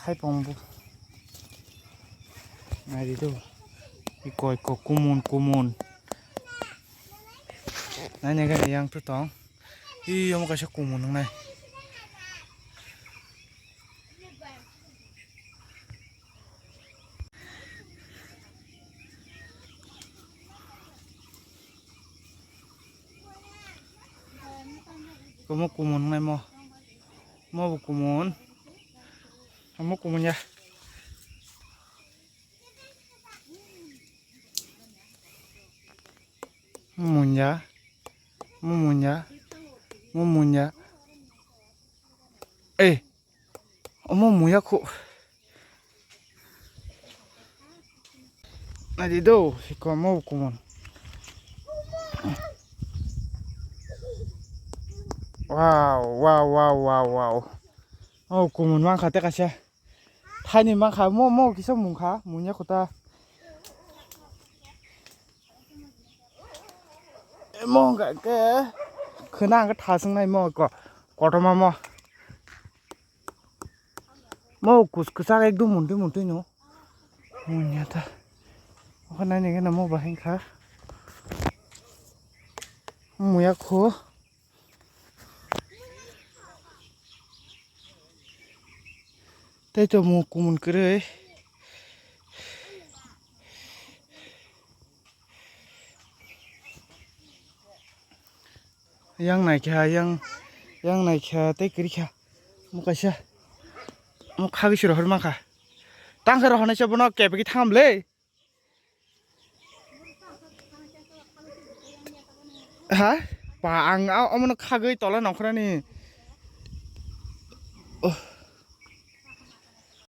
थाइपंबो नायदो गय को कुमुन नायनाय गाय आंथ' दं इयाव गासै कुमुन नाय Kamu kumun ngai mau kumun kamu kumun ya munya munya kok nadi do kamu kumun wow oh kumun mang khate kasya thani mang kha mo kisa mung kha munya kota mo ga ke khana ga thasung nai mo ko kotoma mo kuskusa ekdum munti no munya ta khana ne ga mo bahin kha muya kho tay to mo kumun kre yang naik tay kri kha mo kaisa mo khagi sir hor mangkha tang khara hone chabono kebeki thamle ha pa ang amono khagoi tola nokhrani